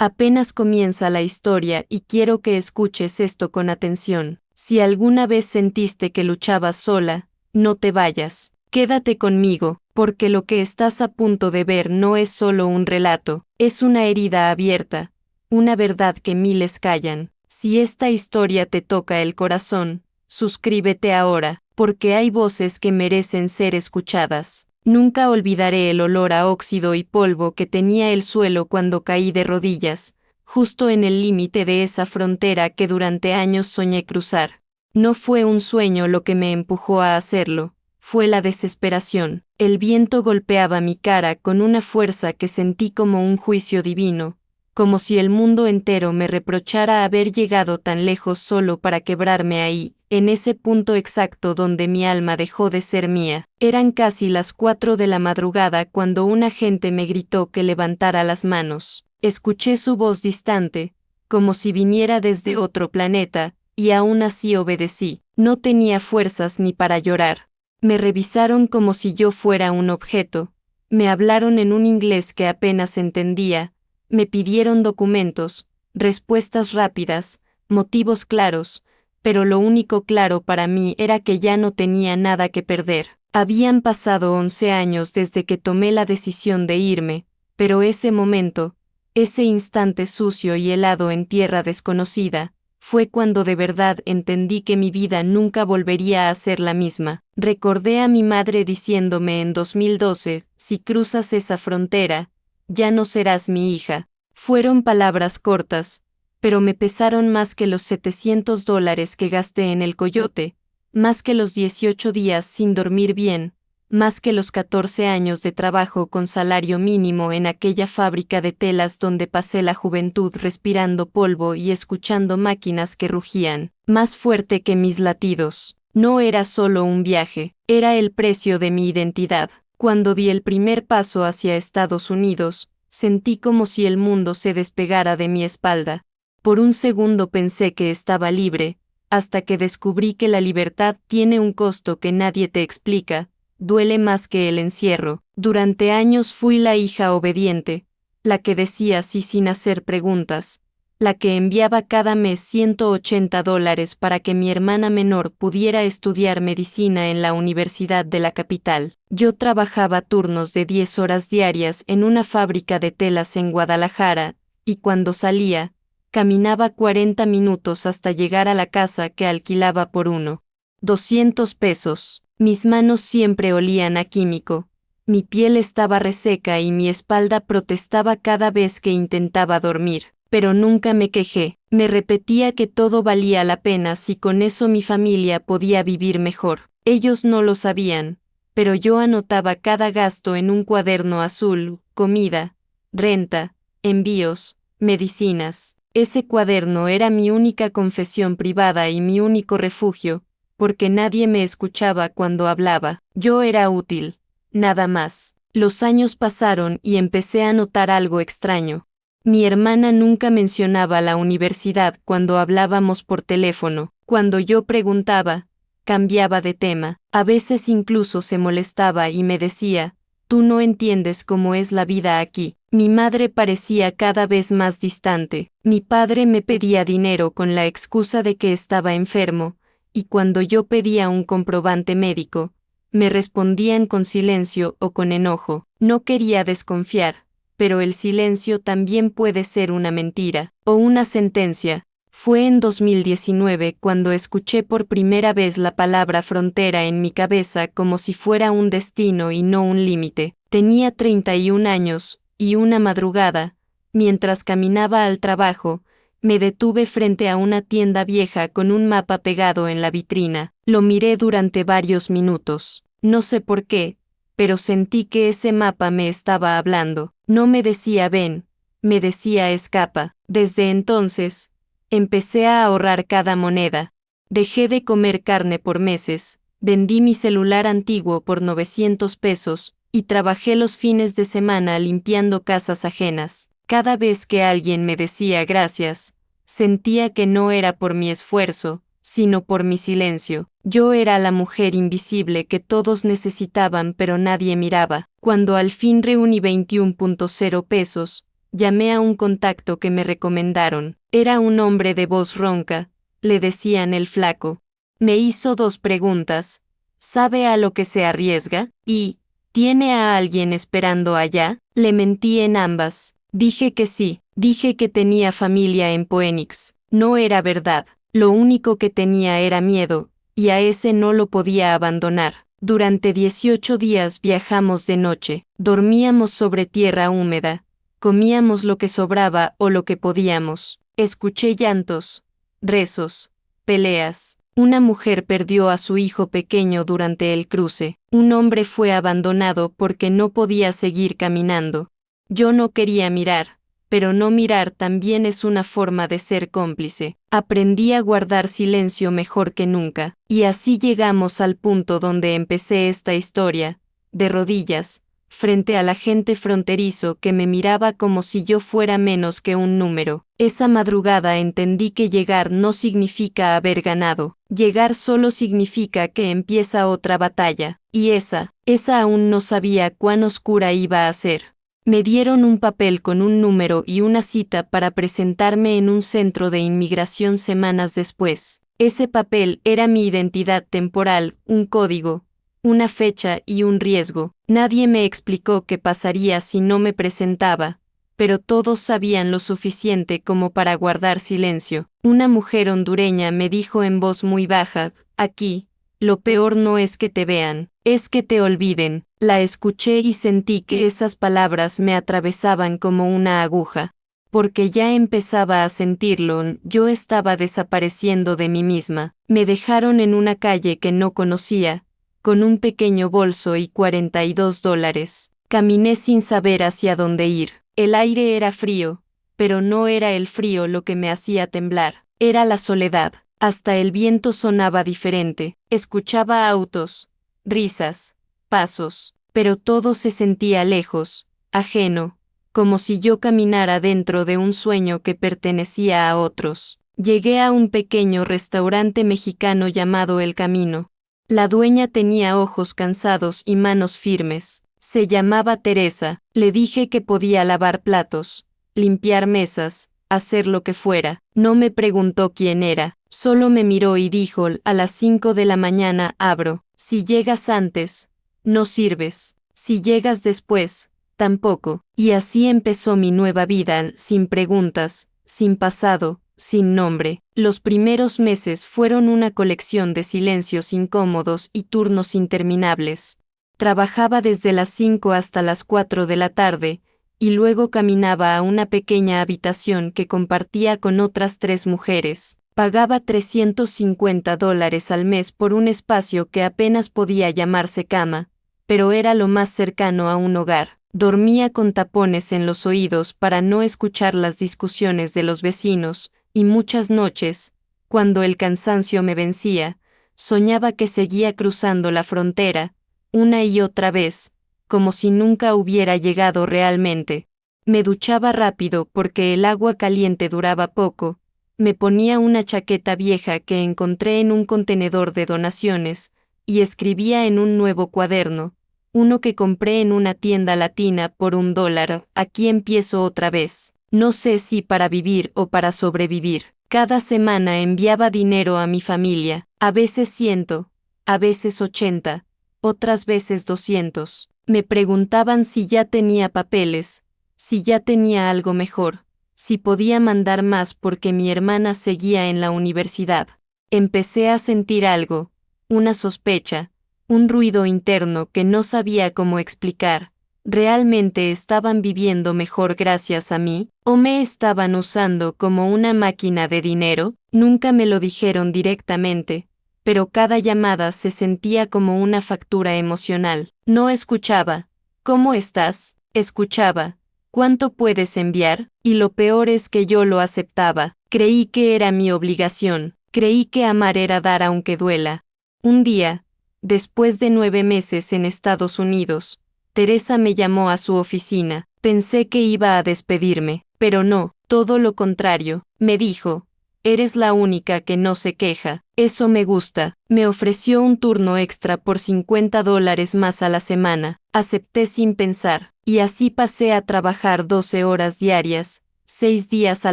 Apenas comienza la historia y quiero que escuches esto con atención. Si alguna vez sentiste que luchabas sola, no te vayas. Quédate conmigo, porque lo que estás a punto de ver no es solo un relato, es una herida abierta, una verdad que miles callan. Si esta historia te toca el corazón, suscríbete ahora, porque hay voces que merecen ser escuchadas. Nunca olvidaré el olor a óxido y polvo que tenía el suelo cuando caí de rodillas, justo en el límite de esa frontera que durante años soñé cruzar. No fue un sueño lo que me empujó a hacerlo, fue la desesperación. El viento golpeaba mi cara con una fuerza que sentí como un juicio divino, como si el mundo entero me reprochara haber llegado tan lejos solo para quebrarme ahí, en ese punto exacto donde mi alma dejó de ser mía. Eran casi las 4 de la madrugada cuando un agente me gritó que levantara las manos. Escuché su voz distante, como si viniera desde otro planeta, y aún así obedecí. No tenía fuerzas ni para llorar. Me revisaron como si yo fuera un objeto. Me hablaron en un inglés que apenas entendía. Me pidieron documentos, respuestas rápidas, motivos claros, pero lo único claro para mí era que ya no tenía nada que perder. Habían pasado 11 años desde que tomé la decisión de irme, pero ese momento, ese instante sucio y helado en tierra desconocida, fue cuando de verdad entendí que mi vida nunca volvería a ser la misma. Recordé a mi madre diciéndome en 2012, si cruzas esa frontera, ya no serás mi hija. Fueron palabras cortas, pero me pesaron más que los $700 que gasté en el coyote, más que los 18 días sin dormir bien, más que los 14 años de trabajo con salario mínimo en aquella fábrica de telas donde pasé la juventud respirando polvo y escuchando máquinas que rugían, más fuerte que mis latidos. No era solo un viaje, era el precio de mi identidad. Cuando di el primer paso hacia Estados Unidos, sentí como si el mundo se despegara de mi espalda. Por un segundo pensé que estaba libre, hasta que descubrí que la libertad tiene un costo que nadie te explica, duele más que el encierro. Durante años fui la hija obediente, la que decía sí sin hacer preguntas, la que enviaba cada mes $180 para que mi hermana menor pudiera estudiar medicina en la universidad de la capital. Yo trabajaba turnos de 10 horas diarias en una fábrica de telas en Guadalajara, y cuando salía, caminaba 40 minutos hasta llegar a la casa que alquilaba por $200. Mis manos siempre olían a químico, mi piel estaba reseca y mi espalda protestaba cada vez que intentaba dormir, pero nunca me quejé. Me repetía que todo valía la pena si con eso mi familia podía vivir mejor. Ellos no lo sabían, pero yo anotaba cada gasto en un cuaderno azul: comida, renta, envíos, medicinas. Ese cuaderno era mi única confesión privada y mi único refugio, porque nadie me escuchaba cuando hablaba. Yo era útil, nada más. Los años pasaron y empecé a notar algo extraño. Mi hermana nunca mencionaba la universidad cuando hablábamos por teléfono. Cuando yo preguntaba, cambiaba de tema. A veces incluso se molestaba y me decía, «Tú no entiendes cómo es la vida aquí». Mi madre parecía cada vez más distante. Mi padre me pedía dinero con la excusa de que estaba enfermo, y cuando yo pedía un comprobante médico, me respondían con silencio o con enojo. No quería desconfiar, pero el silencio también puede ser una mentira, o una sentencia. Fue en 2019 cuando escuché por primera vez la palabra frontera en mi cabeza como si fuera un destino y no un límite. Tenía 31 años, y una madrugada, mientras caminaba al trabajo, me detuve frente a una tienda vieja con un mapa pegado en la vitrina. Lo miré durante varios minutos. No sé por qué, pero sentí que ese mapa me estaba hablando. No me decía ven, me decía escapa. Desde entonces, empecé a ahorrar cada moneda. Dejé de comer carne por meses, vendí mi celular antiguo por $900, y trabajé los fines de semana limpiando casas ajenas. Cada vez que alguien me decía gracias, sentía que no era por mi esfuerzo, sino por mi silencio. Yo era la mujer invisible que todos necesitaban pero nadie miraba. Cuando al fin reuní $21.0, Llamé a un contacto que me recomendaron. Era un hombre de voz ronca, le decían el flaco. Me hizo 2 preguntas. ¿Sabe a lo que se arriesga? Y, ¿tiene a alguien esperando allá? Le mentí en ambas. Dije que sí, dije que tenía familia en Phoenix. No era verdad. Lo único que tenía era miedo, y a ese no lo podía abandonar. Durante 18 días viajamos de noche, dormíamos sobre tierra húmeda, comíamos lo que sobraba o lo que podíamos. Escuché llantos, rezos, peleas. Una mujer perdió a su hijo pequeño durante el cruce. Un hombre fue abandonado porque no podía seguir caminando. Yo no quería mirar, pero no mirar también es una forma de ser cómplice. Aprendí a guardar silencio mejor que nunca, y así llegamos al punto donde empecé esta historia, de rodillas, frente al agente fronterizo que me miraba como si yo fuera menos que un número. Esa madrugada entendí que llegar no significa haber ganado, llegar solo significa que empieza otra batalla, y esa aún no sabía cuán oscura iba a ser. Me dieron un papel con un número y una cita para presentarme en un centro de inmigración semanas después. Ese papel era mi identidad temporal, un código, una fecha y un riesgo. Nadie me explicó qué pasaría si no me presentaba, pero todos sabían lo suficiente como para guardar silencio. Una mujer hondureña me dijo en voz muy baja, aquí, lo peor no es que te vean, es que te olviden. La escuché y sentí que esas palabras me atravesaban como una aguja. Porque ya empezaba a sentirlo, yo estaba desapareciendo de mí misma. Me dejaron en una calle que no conocía, con un pequeño bolso y $42. Caminé sin saber hacia dónde ir. El aire era frío, pero no era el frío lo que me hacía temblar, era la soledad. Hasta el viento sonaba diferente, escuchaba autos, risas, pasos, pero todo se sentía lejos, ajeno, como si yo caminara dentro de un sueño que pertenecía a otros. Llegué a un pequeño restaurante mexicano llamado El Camino. La dueña tenía ojos cansados y manos firmes. Se llamaba Teresa. Le dije que podía lavar platos, limpiar mesas, hacer lo que fuera. No me preguntó quién era, solo me miró y dijo, a las 5 de la mañana abro. Si llegas antes, no sirves. Si llegas después, tampoco. Y así empezó mi nueva vida, sin preguntas, sin pasado, sin nombre. Los primeros meses fueron una colección de silencios incómodos y turnos interminables. Trabajaba desde las 5 hasta las 4 de la tarde, y luego caminaba a una pequeña habitación que compartía con otras 3 mujeres. Pagaba $350 al mes por un espacio que apenas podía llamarse cama, pero era lo más cercano a un hogar. Dormía con tapones en los oídos para no escuchar las discusiones de los vecinos, y muchas noches, cuando el cansancio me vencía, soñaba que seguía cruzando la frontera, una y otra vez, como si nunca hubiera llegado realmente. Me duchaba rápido porque el agua caliente duraba poco, me ponía una chaqueta vieja que encontré en un contenedor de donaciones, y escribía en un nuevo cuaderno, uno que compré en una tienda latina por $1, aquí empiezo otra vez. No sé si para vivir o para sobrevivir. Cada semana enviaba dinero a mi familia, a veces 100, a veces 80, otras veces 200. Me preguntaban si ya tenía papeles, si ya tenía algo mejor, si podía mandar más porque mi hermana seguía en la universidad. Empecé a sentir algo, una sospecha, un ruido interno que no sabía cómo explicar. ¿Realmente estaban viviendo mejor gracias a mí? ¿O me estaban usando como una máquina de dinero? Nunca me lo dijeron directamente, pero cada llamada se sentía como una factura emocional. No escuchaba. ¿Cómo estás? Escuchaba. ¿Cuánto puedes enviar? Y lo peor es que yo lo aceptaba. Creí que era mi obligación. Creí que amar era dar aunque duela. Un día, después de 9 meses en Estados Unidos, Teresa me llamó a su oficina. Pensé que iba a despedirme, pero no, todo lo contrario. Me dijo, eres la única que no se queja. Eso me gusta. Me ofreció un turno extra por $50 más a la semana. Acepté sin pensar. y así pasé a trabajar 12 horas diarias, 6 días a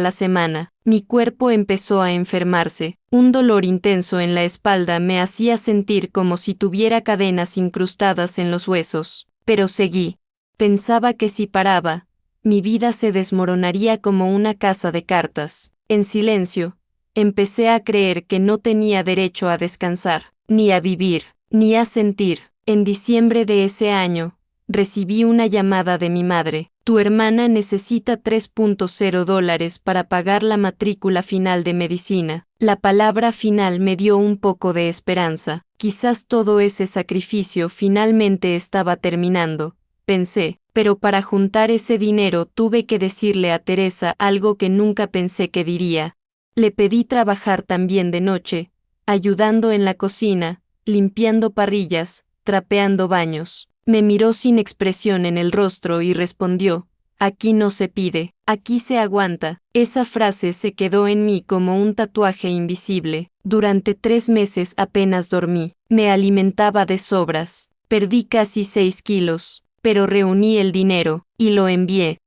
la semana. Mi cuerpo empezó a enfermarse. Un dolor intenso en la espalda me hacía sentir como si tuviera cadenas incrustadas en los huesos. Pero seguí. Pensaba que si paraba, mi vida se desmoronaría como una casa de cartas. En silencio, empecé a creer que no tenía derecho a descansar, ni a vivir, ni a sentir. En diciembre de ese año, recibí una llamada de mi madre. Tu hermana necesita $3.0 para pagar la matrícula final de medicina. La palabra final me dio un poco de esperanza. Quizás todo ese sacrificio finalmente estaba terminando, pensé, pero para juntar ese dinero tuve que decirle a Teresa algo que nunca pensé que diría. Le pedí trabajar también de noche, ayudando en la cocina, limpiando parrillas, trapeando baños. Me miró sin expresión en el rostro y respondió, aquí no se pide, aquí se aguanta. Esa frase se quedó en mí como un tatuaje invisible. Durante 3 meses apenas dormí, me alimentaba de sobras, perdí casi 6 kilos, pero reuní el dinero, y lo envié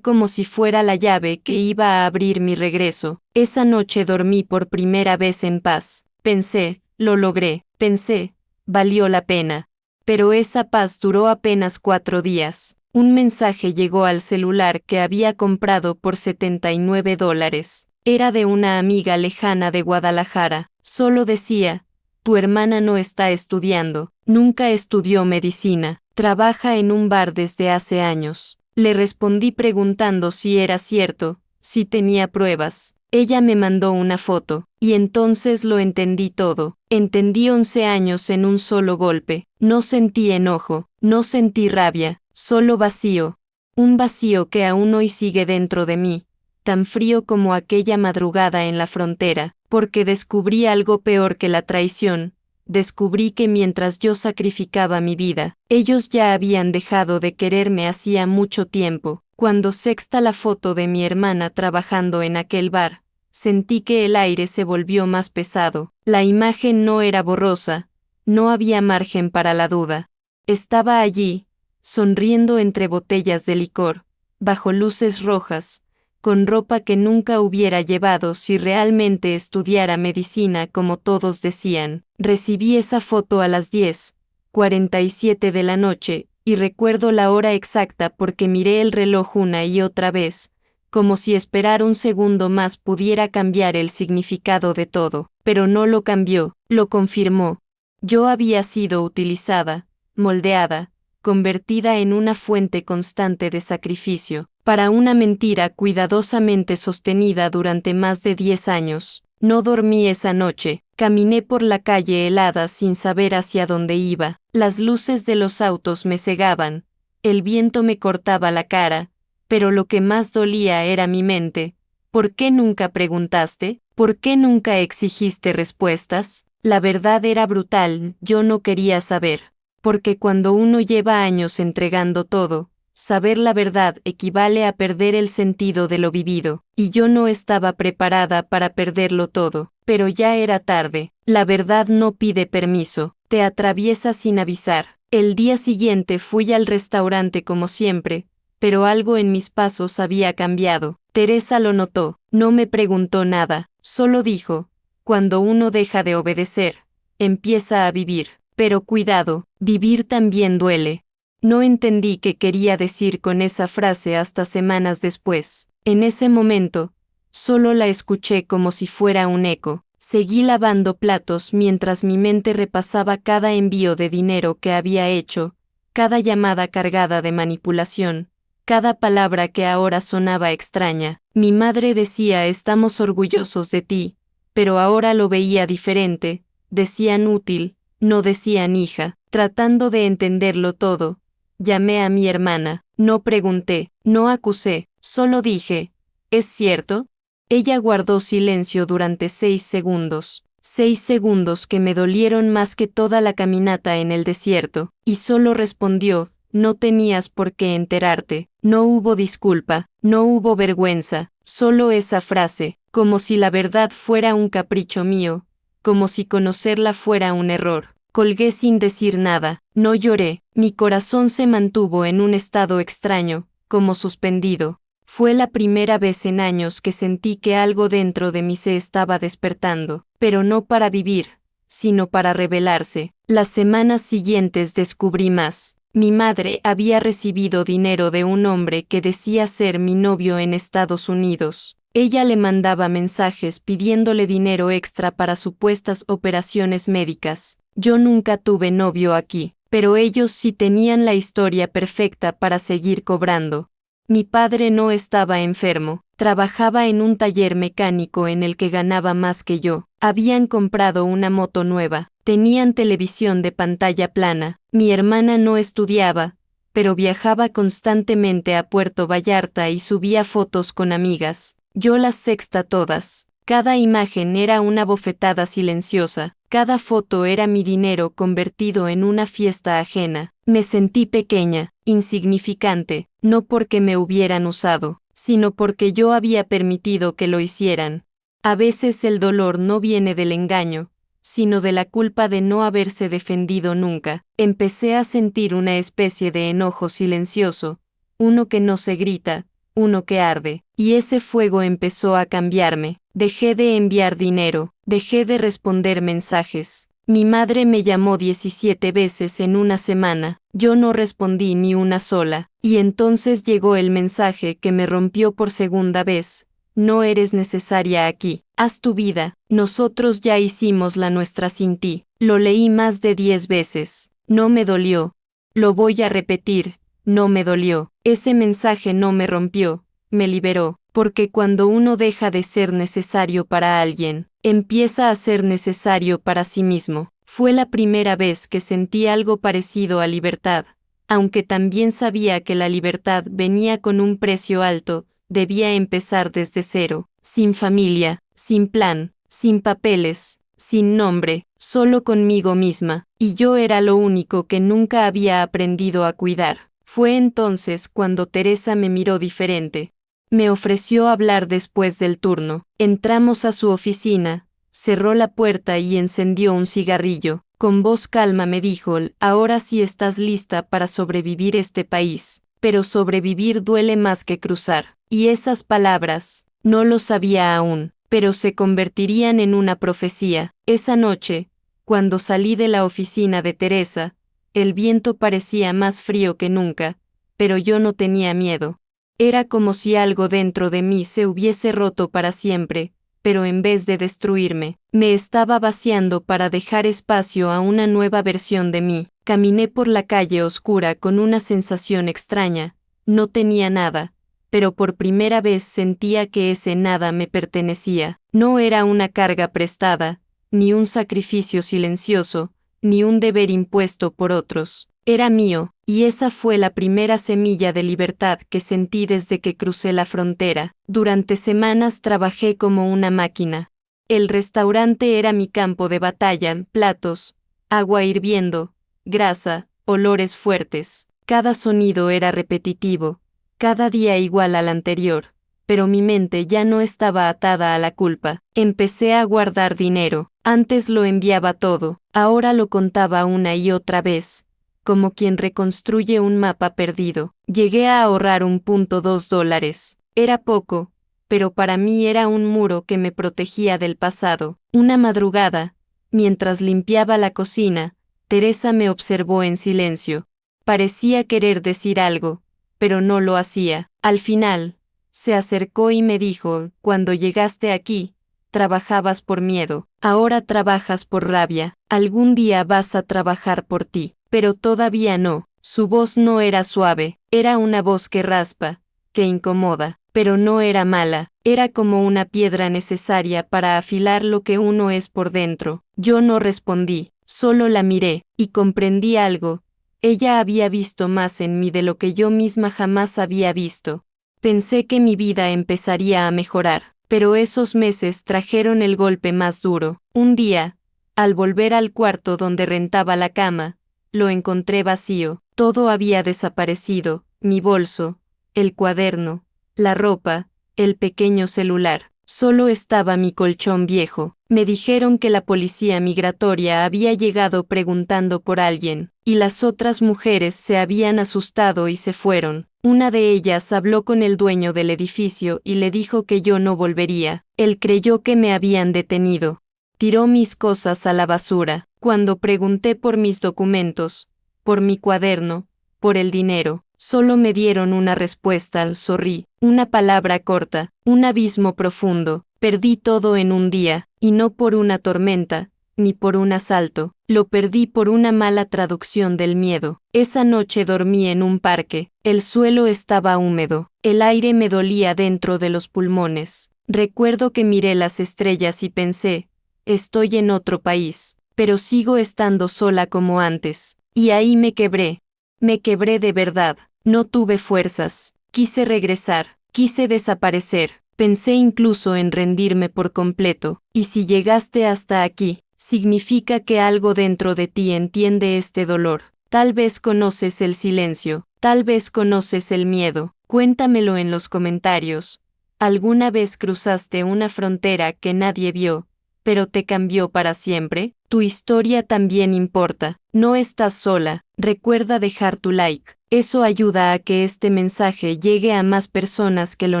como si fuera la llave que iba a abrir mi regreso. Esa noche dormí por primera vez en paz. Pensé, lo logré, pensé, valió la pena. Pero esa paz duró apenas 4 días. Un mensaje llegó al celular que había comprado por $79. Era de una amiga lejana de Guadalajara. Solo decía, tu hermana no está estudiando, nunca estudió medicina, trabaja en un bar desde hace años. Le respondí preguntando si era cierto, si tenía pruebas. Ella me mandó una foto, y entonces lo entendí todo. Entendí 11 años en un solo golpe. No sentí enojo, no sentí rabia, solo vacío. Un vacío que aún hoy sigue dentro de mí, tan frío como aquella madrugada en la frontera, porque descubrí algo peor que la traición. Descubrí que mientras yo sacrificaba mi vida, ellos ya habían dejado de quererme hacía mucho tiempo. Cuando sexta la foto de mi hermana trabajando en aquel bar, sentí que el aire se volvió más pesado. La imagen no era borrosa, no había margen para la duda. Estaba allí, sonriendo entre botellas de licor, bajo luces rojas, con ropa que nunca hubiera llevado si realmente estudiara medicina como todos decían. Recibí esa foto a las 10:47 de la noche, y recuerdo la hora exacta porque miré el reloj una y otra vez, como si esperar un segundo más pudiera cambiar el significado de todo, pero no lo cambió, lo confirmó. Yo había sido utilizada, moldeada, convertida en una fuente constante de sacrificio, para una mentira cuidadosamente sostenida durante más de 10 años. No dormí esa noche, caminé por la calle helada sin saber hacia dónde iba. Las luces de los autos me cegaban, el viento me cortaba la cara, pero lo que más dolía era mi mente. ¿Por qué nunca preguntaste? ¿Por qué nunca exigiste respuestas? La verdad era brutal, yo no quería saber. Porque cuando uno lleva años entregando todo, saber la verdad equivale a perder el sentido de lo vivido, y yo no estaba preparada para perderlo todo, pero ya era tarde. La verdad no pide permiso, te atraviesa sin avisar. El día siguiente fui al restaurante como siempre, pero algo en mis pasos había cambiado. Teresa lo notó, no me preguntó nada, solo dijo, cuando uno deja de obedecer, empieza a vivir. Pero cuidado, vivir también duele. No entendí qué quería decir con esa frase hasta semanas después. En ese momento, solo la escuché como si fuera un eco. Seguí lavando platos mientras mi mente repasaba cada envío de dinero que había hecho, cada llamada cargada de manipulación, cada palabra que ahora sonaba extraña. Mi madre decía estamos orgullosos de ti, pero ahora lo veía diferente, decían útil, no decían hija. Tratando de entenderlo todo, llamé a mi hermana, no pregunté, no acusé, solo dije, ¿es cierto? Ella guardó silencio durante 6 segundos, 6 segundos que me dolieron más que toda la caminata en el desierto, y solo respondió, no tenías por qué enterarte. No hubo disculpa, no hubo vergüenza, solo esa frase, como si la verdad fuera un capricho mío, como si conocerla fuera un error. Colgué sin decir nada, no lloré, mi corazón se mantuvo en un estado extraño, como suspendido. Fue la primera vez en años que sentí que algo dentro de mí se estaba despertando, pero no para vivir, sino para rebelarse. Las semanas siguientes descubrí más. Mi madre había recibido dinero de un hombre que decía ser mi novio en Estados Unidos. Ella le mandaba mensajes pidiéndole dinero extra para supuestas operaciones médicas. Yo nunca tuve novio aquí, pero ellos sí tenían la historia perfecta para seguir cobrando. Mi padre no estaba enfermo, trabajaba en un taller mecánico en el que ganaba más que yo. Habían comprado una moto nueva, tenían televisión de pantalla plana. Mi hermana no estudiaba, pero viajaba constantemente a Puerto Vallarta y subía fotos con amigas. Yo las sexta todas. Cada imagen era una bofetada silenciosa, cada foto era mi dinero convertido en una fiesta ajena. Me sentí pequeña, insignificante, no porque me hubieran usado, sino porque yo había permitido que lo hicieran. A veces el dolor no viene del engaño, sino de la culpa de no haberse defendido nunca. Empecé a sentir una especie de enojo silencioso, uno que no se grita, uno que arde, y ese fuego empezó a cambiarme. Dejé de enviar dinero, dejé de responder mensajes. Mi madre me llamó 17 veces en una semana, yo no respondí ni una sola, y entonces llegó el mensaje que me rompió por segunda vez. No eres necesaria aquí, haz tu vida, nosotros ya hicimos la nuestra sin ti. Lo leí más de 10 veces, no me dolió. Lo voy a repetir, no me dolió. Ese mensaje no me rompió, me liberó, porque cuando uno deja de ser necesario para alguien, empieza a ser necesario para sí mismo. Fue la primera vez que sentí algo parecido a libertad, aunque también sabía que la libertad venía con un precio alto. Debía empezar desde cero, sin familia, sin plan, sin papeles, sin nombre, solo conmigo misma, y yo era lo único que nunca había aprendido a cuidar. Fue entonces cuando Teresa me miró diferente. Me ofreció hablar después del turno. Entramos a su oficina, cerró la puerta y encendió un cigarrillo. Con voz calma me dijo: ahora sí estás lista para sobrevivir este país. Pero sobrevivir duele más que cruzar. Y esas palabras, no lo sabía aún, pero se convertirían en una profecía. Esa noche, cuando salí de la oficina de Teresa, el viento parecía más frío que nunca, pero yo no tenía miedo. Era como si algo dentro de mí se hubiese roto para siempre, pero en vez de destruirme, me estaba vaciando para dejar espacio a una nueva versión de mí. Caminé por la calle oscura con una sensación extraña. No tenía nada, pero por primera vez sentía que ese nada me pertenecía. No era una carga prestada, ni un sacrificio silencioso, ni un deber impuesto por otros. Era mío, y esa fue la primera semilla de libertad que sentí desde que crucé la frontera. Durante semanas trabajé como una máquina. El restaurante era mi campo de batalla: platos, agua hirviendo, grasa, olores fuertes. Cada sonido era repetitivo, cada día igual al anterior, pero mi mente ya no estaba atada a la culpa. Empecé a guardar dinero. Antes lo enviaba todo, ahora lo contaba una y otra vez, como quien reconstruye un mapa perdido. Llegué a ahorrar $1.2. Era poco, pero para mí era un muro que me protegía del pasado. Una madrugada, mientras limpiaba la cocina, Teresa me observó en silencio. Parecía querer decir algo, pero no lo hacía. Al final, se acercó y me dijo: cuando llegaste aquí, trabajabas por miedo, ahora trabajas por rabia. Algún día vas a trabajar por ti, pero todavía no. Su voz no era suave, era una voz que raspa, que incomoda, pero no era mala, era como una piedra necesaria para afilar lo que uno es por dentro. Yo no respondí, solo la miré, y comprendí algo. Ella había visto más en mí de lo que yo misma jamás había visto. Pensé que mi vida empezaría a mejorar, pero esos meses trajeron el golpe más duro. Un día, al volver al cuarto donde rentaba la cama, lo encontré vacío. Todo había desaparecido: mi bolso, el cuaderno, la ropa, el pequeño celular. Solo estaba mi colchón viejo. Me dijeron que la policía migratoria había llegado preguntando por alguien, y las otras mujeres se habían asustado y se fueron. Una de ellas habló con el dueño del edificio y le dijo que yo no volvería. Él creyó que me habían detenido. Tiró mis cosas a la basura. Cuando pregunté por mis documentos, por mi cuaderno, por el dinero, solo me dieron una respuesta al sorrí, una palabra corta, un abismo profundo. Perdí todo en un día, y no por una tormenta, ni por un asalto, lo perdí por una mala traducción del miedo. Esa noche dormí en un parque, el suelo estaba húmedo, el aire me dolía dentro de los pulmones. Recuerdo que miré las estrellas y pensé, estoy en otro país, pero sigo estando sola como antes. Y ahí me quebré de verdad, no tuve fuerzas, quise regresar, quise desaparecer. Pensé incluso en rendirme por completo, y si llegaste hasta aquí, significa que algo dentro de ti entiende este dolor. Tal vez conoces el silencio, tal vez conoces el miedo. Cuéntamelo en los comentarios. ¿Alguna vez cruzaste una frontera que nadie vio, pero te cambió para siempre? Tu historia también importa. No estás sola. Recuerda dejar tu like. Eso ayuda a que este mensaje llegue a más personas que lo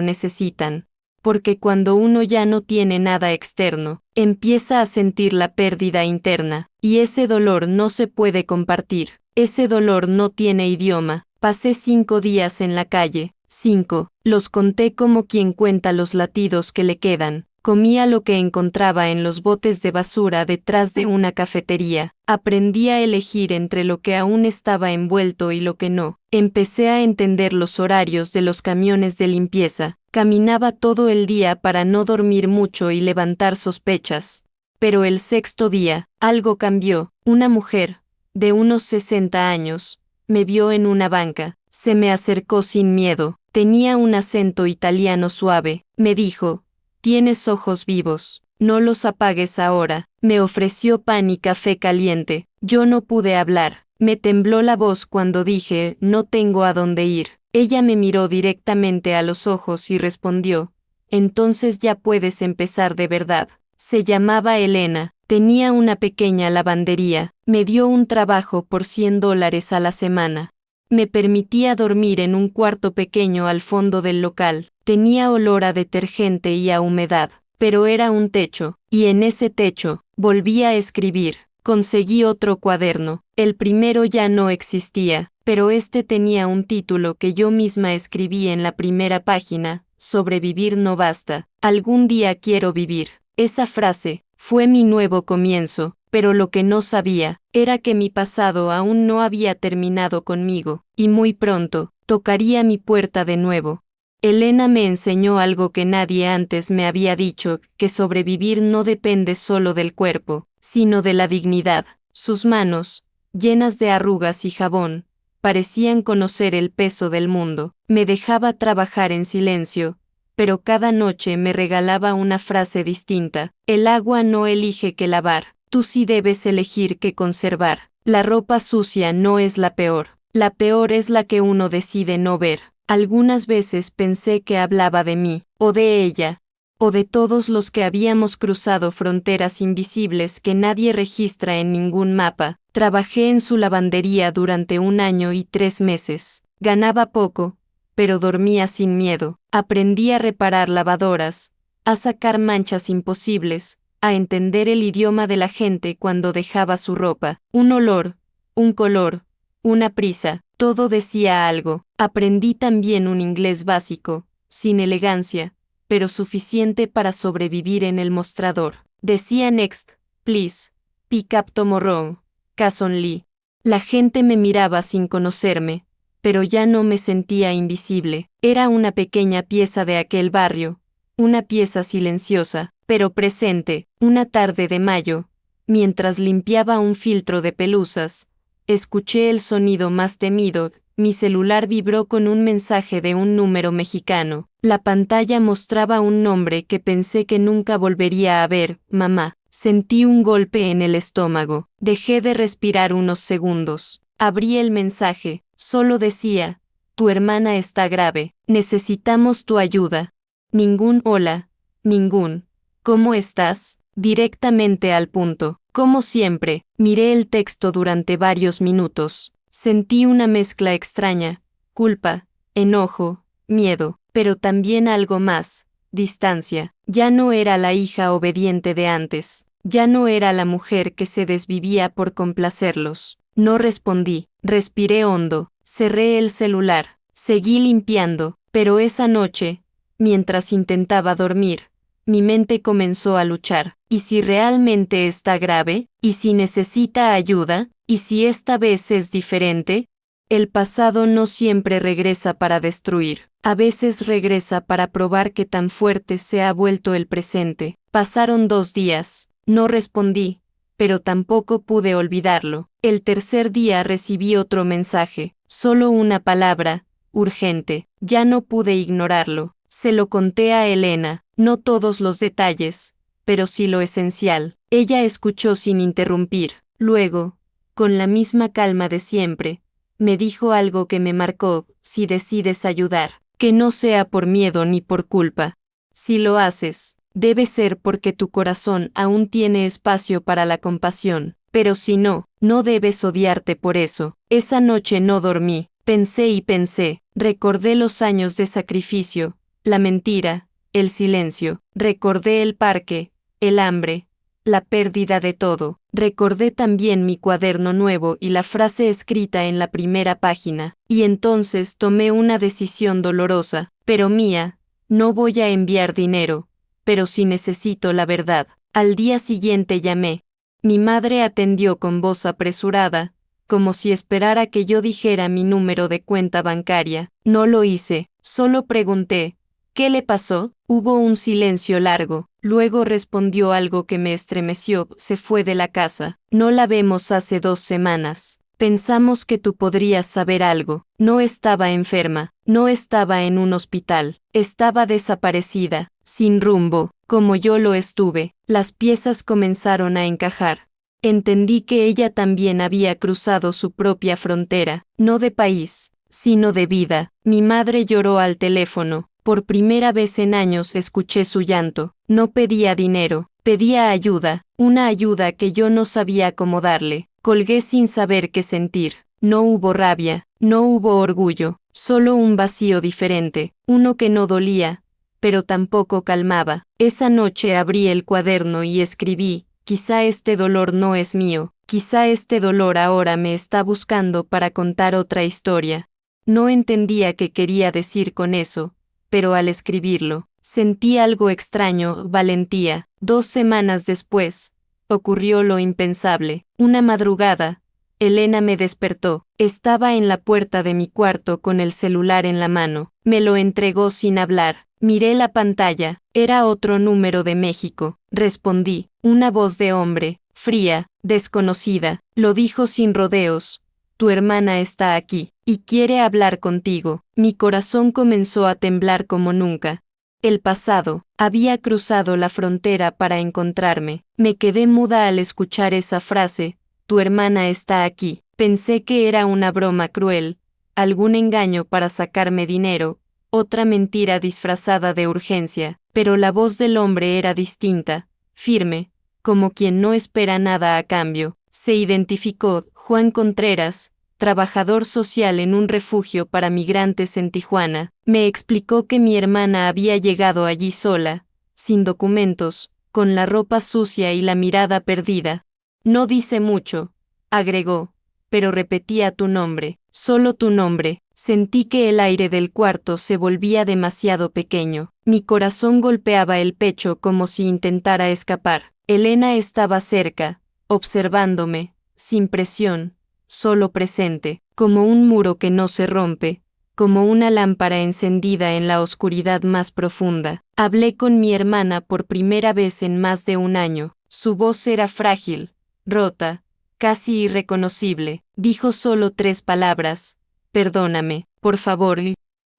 necesitan. Porque cuando uno ya no tiene nada externo, empieza a sentir la pérdida interna, y ese dolor no se puede compartir. Ese dolor no tiene idioma. Pasé 5 días en la calle. 5. Los conté como quien cuenta los latidos que le quedan. Comía lo que encontraba en los botes de basura detrás de una cafetería. Aprendí a elegir entre lo que aún estaba envuelto y lo que no. Empecé a entender los horarios de los camiones de limpieza. Caminaba todo el día para no dormir mucho y levantar sospechas. Pero el 6.º día, algo cambió. Una mujer, de unos 60 años, me vio en una banca. Se me acercó sin miedo. Tenía un acento italiano suave. Me dijo, «Tienes ojos vivos, no los apagues ahora». Me ofreció pan y café caliente. Yo no pude hablar. Me tembló la voz cuando dije, «No tengo a dónde ir». Ella me miró directamente a los ojos y respondió, «Entonces ya puedes empezar de verdad». Se llamaba Elena, tenía una pequeña lavandería, me dio un trabajo por $100 a la semana. Me permitía dormir en un cuarto pequeño al fondo del local. Tenía olor a detergente y a humedad, pero era un techo, y en ese techo, volví a escribir. Conseguí otro cuaderno. El primero ya no existía, pero este tenía un título que yo misma escribí en la primera página: «Sobrevivir no basta. Algún día quiero vivir». Esa frase fue mi nuevo comienzo, pero lo que no sabía era que mi pasado aún no había terminado conmigo, y muy pronto tocaría mi puerta de nuevo. Elena me enseñó algo que nadie antes me había dicho, que sobrevivir no depende solo del cuerpo, sino de la dignidad. Sus manos, llenas de arrugas y jabón, parecían conocer el peso del mundo. Me dejaba trabajar en silencio, pero cada noche me regalaba una frase distinta. El agua no elige qué lavar, tú sí debes elegir qué conservar. La ropa sucia no es la peor. La peor es la que uno decide no ver. Algunas veces pensé que hablaba de mí, o de ella, o de todos los que habíamos cruzado fronteras invisibles que nadie registra en ningún mapa. Trabajé en su lavandería durante 1 año y 3 meses. Ganaba poco, pero dormía sin miedo. Aprendí a reparar lavadoras, a sacar manchas imposibles, a entender el idioma de la gente cuando dejaba su ropa. Un olor, un color, una prisa, todo decía algo. Aprendí también un inglés básico, sin elegancia, pero suficiente para sobrevivir en el mostrador. Decía next, please, pick up tomorrow, Cason Lee. La gente me miraba sin conocerme, pero ya no me sentía invisible. Era una pequeña pieza de aquel barrio, una pieza silenciosa, pero presente. Una tarde de mayo, mientras limpiaba un filtro de pelusas, escuché el sonido más temido. Mi celular vibró con un mensaje de un número mexicano. La pantalla mostraba un nombre que pensé que nunca volvería a ver: mamá. Sentí un golpe en el estómago. Dejé de respirar unos segundos. Abrí el mensaje. Solo decía: tu hermana está grave. Necesitamos tu ayuda. Ningún hola. Ningún ¿cómo estás? directamente al punto. Como siempre, miré el texto durante varios minutos. Sentí una mezcla extraña, culpa, enojo, miedo, pero también algo más, distancia. Ya no era la hija obediente de antes. Ya no era la mujer que se desvivía por complacerlos. No respondí, respiré hondo, cerré el celular, seguí limpiando, pero esa noche, mientras intentaba dormir, mi mente comenzó a luchar. ¿Y si realmente está grave? ¿Y si necesita ayuda? ¿Y si esta vez es diferente? El pasado no siempre regresa para destruir, a veces regresa para probar qué tan fuerte se ha vuelto el presente. Pasaron 2 días, no respondí, pero tampoco pude olvidarlo. El tercer día recibí otro mensaje, solo una palabra, urgente. Ya no pude ignorarlo. Se lo conté a Elena, no todos los detalles, pero sí lo esencial. Ella escuchó sin interrumpir. Luego, con la misma calma de siempre, me dijo algo que me marcó: si decides ayudar, que no sea por miedo ni por culpa. Si lo haces, debe ser porque tu corazón aún tiene espacio para la compasión, pero si no, no debes odiarte por eso. Esa noche no dormí, pensé y pensé, recordé los años de sacrificio, la mentira, el silencio, recordé el parque, el hambre, la pérdida de todo. Recordé también mi cuaderno nuevo y la frase escrita en la primera página, y entonces tomé una decisión dolorosa, pero mía: no voy a enviar dinero, pero sí necesito la verdad. Al día siguiente llamé. Mi madre atendió con voz apresurada, como si esperara que yo dijera mi número de cuenta bancaria. No lo hice, solo pregunté: ¿qué le pasó? Hubo un silencio largo, luego respondió algo que me estremeció: se fue de la casa. No la vemos hace 2 semanas. Pensamos que tú podrías saber algo. No estaba enferma, no estaba en un hospital, estaba desaparecida, sin rumbo, como yo lo estuve. Las piezas comenzaron a encajar. Entendí que ella también había cruzado su propia frontera, no de país, sino de vida. Mi madre lloró al teléfono. Por primera vez en años escuché su llanto. No pedía dinero, pedía ayuda, una ayuda que yo no sabía cómo darle. Colgué sin saber qué sentir. No hubo rabia, no hubo orgullo, solo un vacío diferente, uno que no dolía, pero tampoco calmaba. Esa noche abrí el cuaderno y escribí: quizá este dolor no es mío, quizá este dolor ahora me está buscando para contar otra historia. No entendía qué quería decir con eso, pero al escribirlo, sentí algo extraño: valentía. 2 semanas después, ocurrió lo impensable. Una madrugada, Elena me despertó. Estaba en la puerta de mi cuarto con el celular en la mano. Me lo entregó sin hablar. Miré la pantalla. Era otro número de México. Respondí. Una voz de hombre, fría, desconocida, lo dijo sin rodeos: tu hermana está aquí, y quiere hablar contigo. Mi corazón comenzó a temblar como nunca. El pasado había cruzado la frontera para encontrarme. Me quedé muda al escuchar esa frase: tu hermana está aquí. Pensé que era una broma cruel, algún engaño para sacarme dinero, otra mentira disfrazada de urgencia, pero la voz del hombre era distinta, firme, como quien no espera nada a cambio. Se identificó: Juan Contreras, trabajador social en un refugio para migrantes en Tijuana. Me explicó que mi hermana había llegado allí sola, sin documentos, con la ropa sucia y la mirada perdida. No dice mucho, agregó, pero repetía tu nombre, solo tu nombre. Sentí que el aire del cuarto se volvía demasiado pequeño. Mi corazón golpeaba el pecho como si intentara escapar. Elena estaba cerca, observándome, sin presión, solo presente, como un muro que no se rompe, como una lámpara encendida en la oscuridad más profunda. Hablé con mi hermana por primera vez en más de 1 año. Su voz era frágil, rota, casi irreconocible. Dijo solo 3 palabras: perdóname, por favor.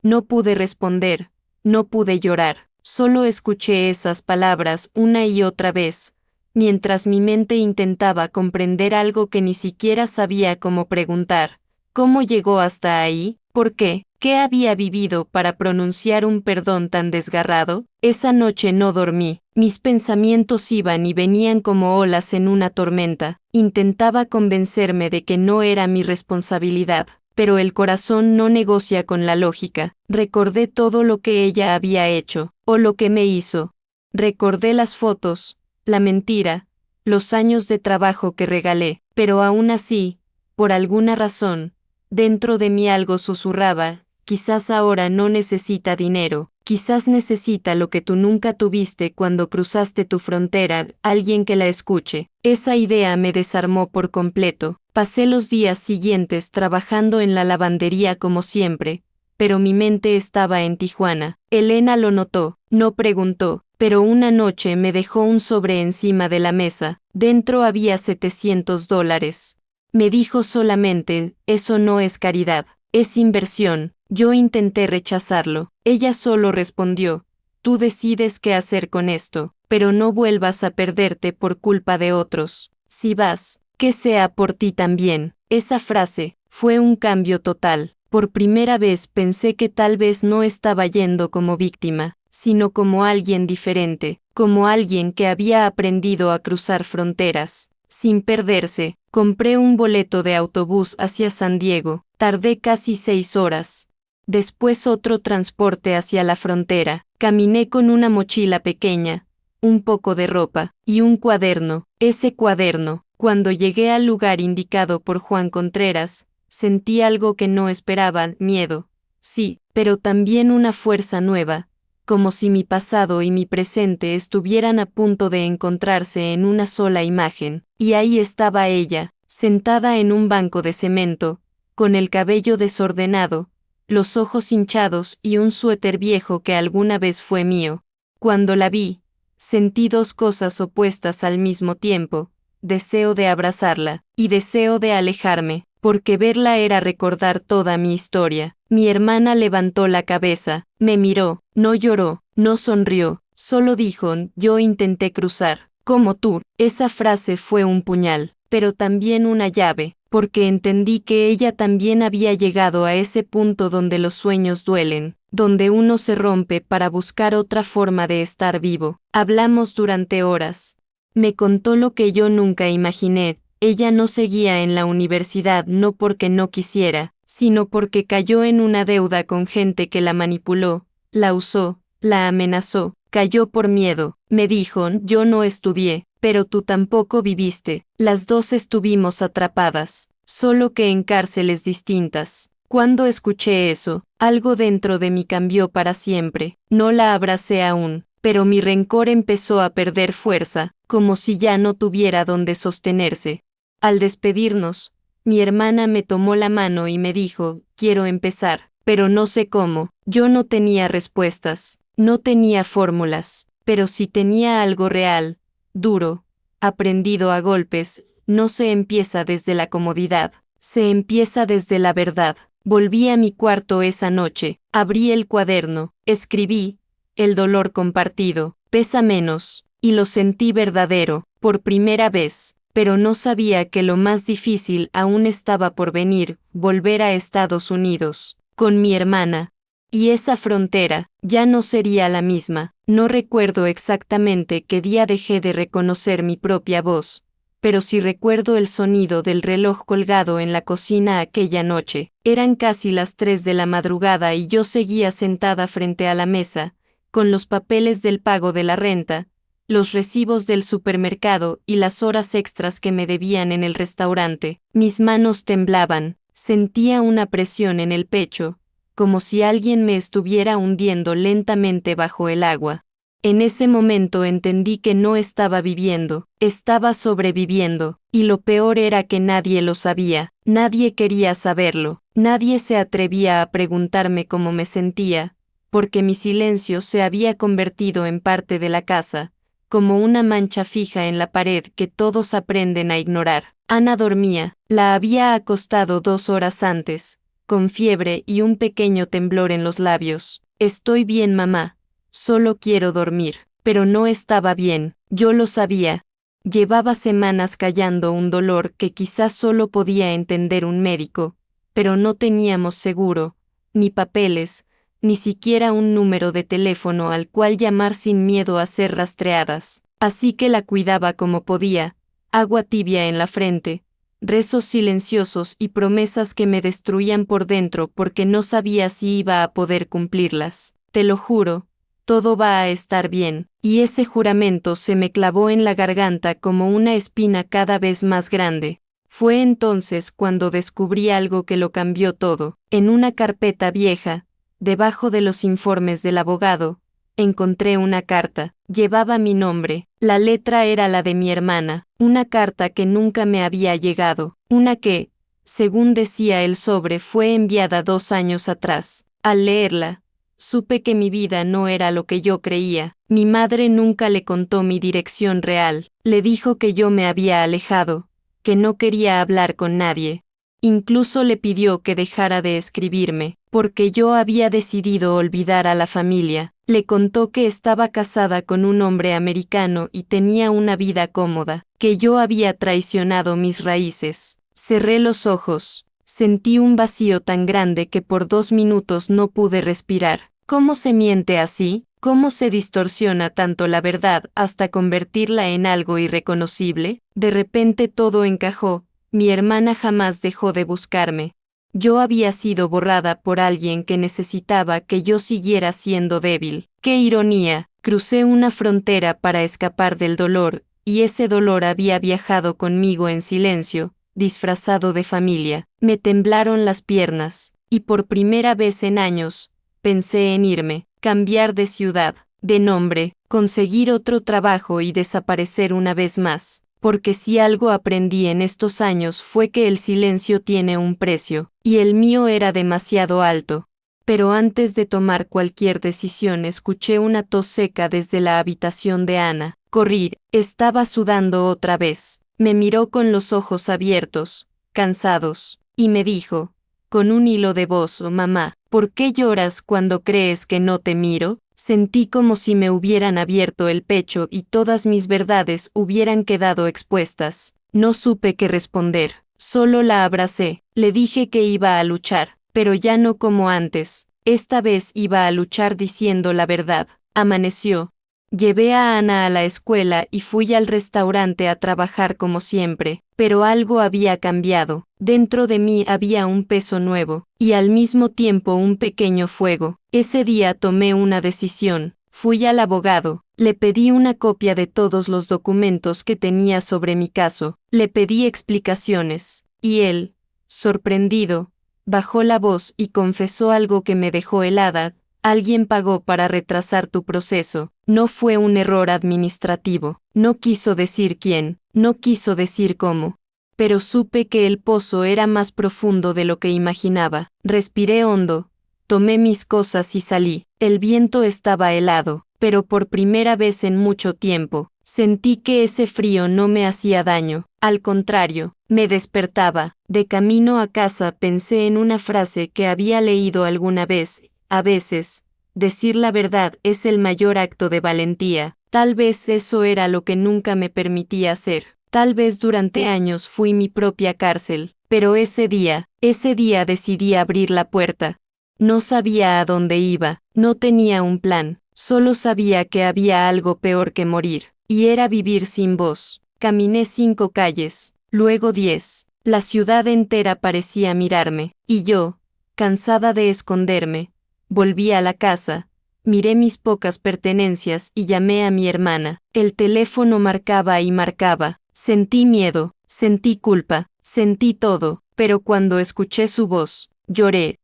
No pude responder, no pude llorar, solo escuché esas palabras una y otra vez, mientras mi mente intentaba comprender algo que ni siquiera sabía cómo preguntar. ¿Cómo llegó hasta ahí? ¿Por qué? ¿Qué había vivido para pronunciar un perdón tan desgarrado? Esa noche no dormí. Mis pensamientos iban y venían como olas en una tormenta. Intentaba convencerme de que no era mi responsabilidad, pero el corazón no negocia con la lógica. Recordé todo lo que ella había hecho, o lo que me hizo. Recordé las fotos, la mentira, los años de trabajo que regalé, pero aún así, por alguna razón, dentro de mí algo susurraba, quizás ahora no necesita dinero, quizás necesita lo que tú nunca tuviste cuando cruzaste tu frontera, alguien que la escuche. Esa idea me desarmó por completo. Pasé los días siguientes trabajando en la lavandería como siempre, pero mi mente estaba en Tijuana. Elena lo notó, no preguntó, pero una noche me dejó un sobre encima de la mesa. Dentro había $700. Me dijo solamente, eso no es caridad, es inversión. Yo intenté rechazarlo. Ella solo respondió, tú decides qué hacer con esto, pero no vuelvas a perderte por culpa de otros. Si vas, que sea por ti también. Esa frase fue un cambio total. Por primera vez pensé que tal vez no estaba yendo como víctima, sino como alguien diferente, como alguien que había aprendido a cruzar fronteras. Sin perderse, compré un boleto de autobús hacia San Diego. Tardé casi 6 horas. Después otro transporte hacia la frontera. Caminé con una mochila pequeña, un poco de ropa, y un cuaderno. Ese cuaderno, cuando llegué al lugar indicado por Juan Contreras, sentí algo que no esperaba, miedo. Sí, pero también una fuerza nueva, como si mi pasado y mi presente estuvieran a punto de encontrarse en una sola imagen. Y ahí estaba ella, sentada en un banco de cemento, con el cabello desordenado, los ojos hinchados y un suéter viejo que alguna vez fue mío. Cuando la vi, sentí dos cosas opuestas al mismo tiempo, deseo de abrazarla y deseo de alejarme, porque verla era recordar toda mi historia. Mi hermana levantó la cabeza, me miró, no lloró, no sonrió, solo dijo, yo intenté cruzar, como tú. Esa frase fue un puñal, pero también una llave, porque entendí que ella también había llegado a ese punto donde los sueños duelen, donde uno se rompe para buscar otra forma de estar vivo. Hablamos durante horas. Me contó lo que yo nunca imaginé. Ella no seguía en la universidad no porque no quisiera, sino porque cayó en una deuda con gente que la manipuló, la usó, la amenazó, cayó por miedo. Me dijo, yo no estudié, pero tú tampoco viviste. Las dos estuvimos atrapadas, solo que en cárceles distintas. Cuando escuché eso, algo dentro de mí cambió para siempre. No la abracé aún, pero mi rencor empezó a perder fuerza, como si ya no tuviera donde sostenerse. Al despedirnos, mi hermana me tomó la mano y me dijo, quiero empezar, pero no sé cómo. Yo no tenía respuestas, no tenía fórmulas, pero sí tenía algo real, duro, aprendido a golpes. No se empieza desde la comodidad, se empieza desde la verdad. Volví a mi cuarto esa noche, abrí el cuaderno, escribí, el dolor compartido, pesa menos, y lo sentí verdadero, por primera vez, pero no sabía que lo más difícil aún estaba por venir, volver a Estados Unidos, con mi hermana. Y esa frontera, ya no sería la misma. No recuerdo exactamente qué día dejé de reconocer mi propia voz, pero sí recuerdo el sonido del reloj colgado en la cocina aquella noche. Eran casi las 3 de la madrugada y yo seguía sentada frente a la mesa, con los papeles del pago de la renta, los recibos del supermercado y las horas extras que me debían en el restaurante. Mis manos temblaban, sentía una presión en el pecho, como si alguien me estuviera hundiendo lentamente bajo el agua. En ese momento entendí que no estaba viviendo, estaba sobreviviendo, y lo peor era que nadie lo sabía, nadie quería saberlo, nadie se atrevía a preguntarme cómo me sentía, porque mi silencio se había convertido en parte de la casa, como una mancha fija en la pared que todos aprenden a ignorar. Ana dormía, la había acostado 2 horas antes, con fiebre y un pequeño temblor en los labios. Estoy bien, mamá. Solo quiero dormir. Pero no estaba bien, yo lo sabía. Llevaba semanas callando un dolor que quizás solo podía entender un médico, pero no teníamos seguro, ni papeles, ni siquiera un número de teléfono al cual llamar sin miedo a ser rastreadas. Así que la cuidaba como podía, agua tibia en la frente, rezos silenciosos y promesas que me destruían por dentro porque no sabía si iba a poder cumplirlas. Te lo juro, todo va a estar bien, y ese juramento se me clavó en la garganta como una espina cada vez más grande. Fue entonces cuando descubrí algo que lo cambió todo. En una carpeta vieja, debajo de los informes del abogado, encontré una carta. Llevaba mi nombre. La letra era la de mi hermana. Una carta que nunca me había llegado. Una que, según decía el sobre, fue enviada 2 años atrás. Al leerla, supe que mi vida no era lo que yo creía. Mi madre nunca le contó mi dirección real. Le dijo que yo me había alejado, que no quería hablar con nadie. Incluso le pidió que dejara de escribirme, porque yo había decidido olvidar a la familia. Le contó que estaba casada con un hombre americano y tenía una vida cómoda, que yo había traicionado mis raíces. Cerré los ojos. Sentí un vacío tan grande que por 2 minutos no pude respirar. ¿Cómo se miente así? ¿Cómo se distorsiona tanto la verdad hasta convertirla en algo irreconocible? De repente todo encajó. Mi hermana jamás dejó de buscarme. Yo había sido borrada por alguien que necesitaba que yo siguiera siendo débil. ¡Qué ironía! Crucé una frontera para escapar del dolor, y ese dolor había viajado conmigo en silencio, disfrazado de familia. Me temblaron las piernas, y por primera vez en años, pensé en irme, cambiar de ciudad, de nombre, conseguir otro trabajo y desaparecer una vez más. Porque si algo aprendí en estos años fue que el silencio tiene un precio, y el mío era demasiado alto. Pero antes de tomar cualquier decisión escuché una tos seca desde la habitación de Ana. Corrí, estaba sudando otra vez. Me miró con los ojos abiertos, cansados, y me dijo, con un hilo de voz: «Mamá, ¿por qué lloras cuando crees que no te miro?». Sentí como si me hubieran abierto el pecho y todas mis verdades hubieran quedado expuestas. No supe qué responder. Solo la abracé. Le dije que iba a luchar, pero ya no como antes. Esta vez iba a luchar diciendo la verdad. Amaneció. Llevé a Ana a la escuela y fui al restaurante a trabajar como siempre, pero algo había cambiado. Dentro de mí había un peso nuevo, y al mismo tiempo un pequeño fuego. Ese día tomé una decisión. Fui al abogado, le pedí una copia de todos los documentos que tenía sobre mi caso, le pedí explicaciones, y él, sorprendido, bajó la voz y confesó algo que me dejó helada. Alguien pagó para retrasar tu proceso. No fue un error administrativo. No quiso decir quién, no quiso decir cómo. Pero supe que el pozo era más profundo de lo que imaginaba. Respiré hondo, tomé mis cosas y salí. El viento estaba helado, pero por primera vez en mucho tiempo, sentí que ese frío no me hacía daño. Al contrario, me despertaba. De camino a casa pensé en una frase que había leído alguna vez. A veces, decir la verdad es el mayor acto de valentía. Tal vez eso era lo que nunca me permití hacer. Tal vez durante años fui mi propia cárcel, pero ese día decidí abrir la puerta. No sabía a dónde iba, no tenía un plan, solo sabía que había algo peor que morir, y era vivir sin voz. Caminé 5 calles, luego 10. La ciudad entera parecía mirarme, y yo, cansada de esconderme, volví a la casa, miré mis pocas pertenencias y llamé a mi hermana. El teléfono marcaba y marcaba. Sentí miedo, sentí culpa, sentí todo, pero cuando escuché su voz, lloré